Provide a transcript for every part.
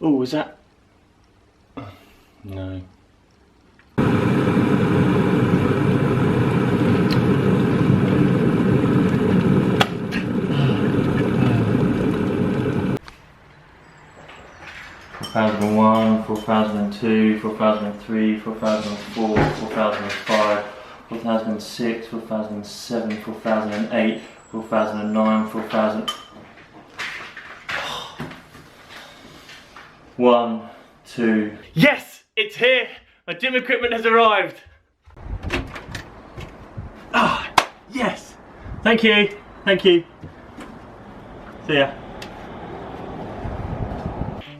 Oh, was that? No. $4,001, $4,002, $4,003, $4,004, $4,005, $4,006, $4,007, $4,008, $4,009, $4,000. 1, 2. Yes, it's here. My gym equipment has arrived. Ah, yes. Thank you. Thank you. See ya.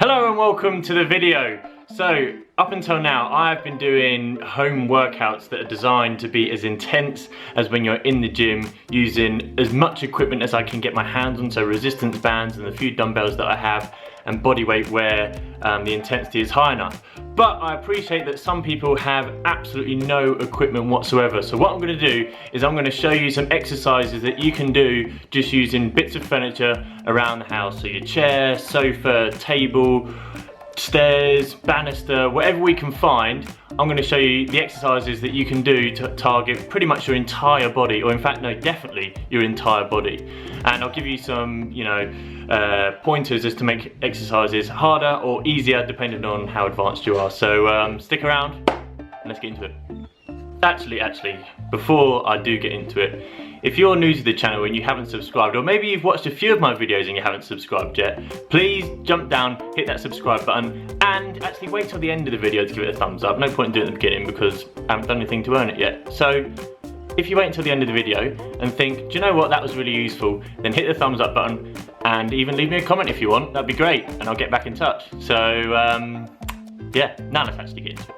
Hello and welcome to the video. So, up until now, I've been doing home workouts that are designed to be as intense as when you're in the gym, using as much equipment as I can get my hands on, so resistance bands and the few dumbbells that I have, and body weight where the intensity is high enough. But I appreciate that some people have absolutely no equipment whatsoever. So what I'm gonna do is I'm gonna show you some exercises that you can do just using bits of furniture around the house. So your chair, sofa, table, stairs, banister, whatever we can find. I'm going to show you the exercises that you can do to target pretty much your entire body, or in fact, no, definitely your entire body. And I'll give you some, pointers as to make exercises harder or easier depending on how advanced you are. So stick around and let's get into it. Actually, before I do get into it, if you're new to the channel and you haven't subscribed, or maybe you've watched a few of my videos and you haven't subscribed yet, please jump down, hit that subscribe button, and actually wait till the end of the video to give it a thumbs up. No point in doing it at the beginning because I haven't done anything to earn it yet. So if you wait until the end of the video and think, do you know what, that was really useful, then hit the thumbs up button and even leave me a comment if you want. That'd be great, and I'll get back in touch. So yeah, now let's actually get into it.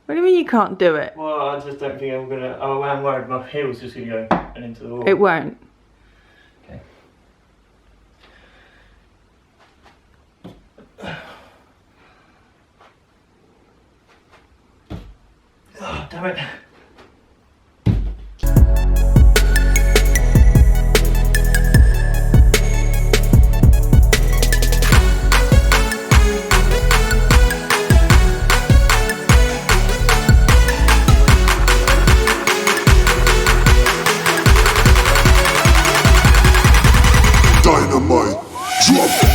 What do you mean you can't do it? Well, I just don't think I'm gonna. Oh, I'm worried my heel's just gonna go and into the wall. It won't. Okay. Oh, damn it. Dynamite drop.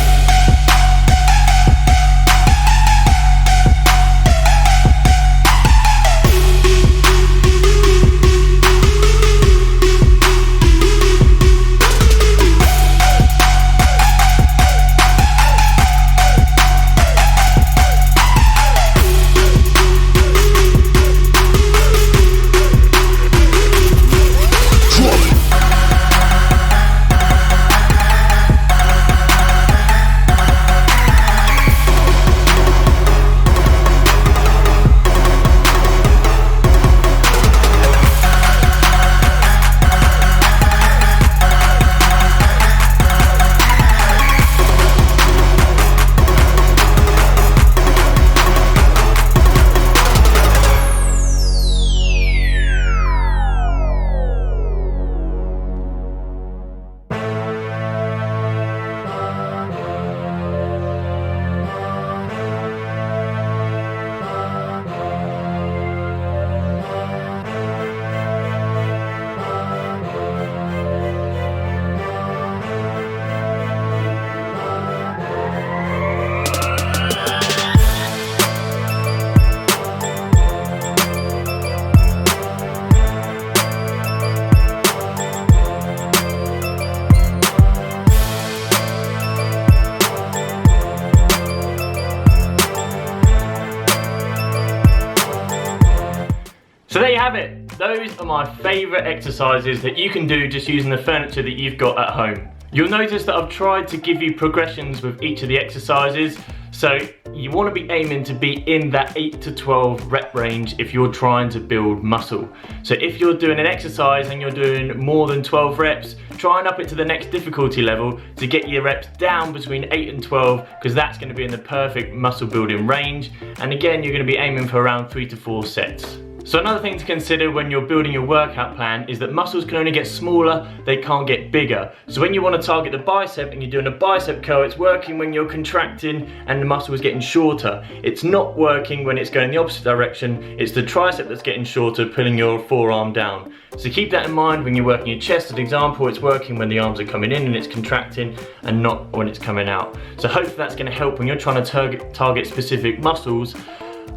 So there you have it. Those are my favourite exercises that you can do just using the furniture that you've got at home. You'll notice that I've tried to give you progressions with each of the exercises. So you want to be aiming to be in that 8 to 12 rep range if you're trying to build muscle. So if you're doing an exercise and you're doing more than 12 reps, try and up it to the next difficulty level to get your reps down between 8 and 12, because that's going to be in the perfect muscle building range. And again, you're going to be aiming for around 3 to 4 sets. So another thing to consider when you're building your workout plan is that muscles can only get smaller, they can't get bigger. So when you want to target the bicep and you're doing a bicep curl, it's working when you're contracting and the muscle is getting shorter. It's not working when it's going the opposite direction. It's the tricep that's getting shorter, pulling your forearm down. So keep that in mind when you're working your chest. As an example, it's working when the arms are coming in and it's contracting, and not when it's coming out. So hopefully that's going to help when you're trying to target specific muscles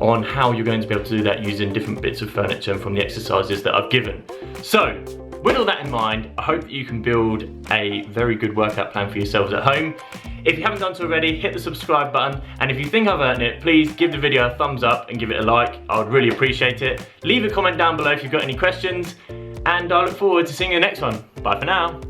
on how you're going to be able to do that using different bits of furniture from the exercises that I've given. So with all that in mind, I hope that you can build a very good workout plan for yourselves at home. If you haven't done so already, hit the subscribe button, and if you think I've earned it, please give the video a thumbs up and give it a like. I would really appreciate it. Leave a comment down below if you've got any questions, and I look forward to seeing you in the next one. Bye for now.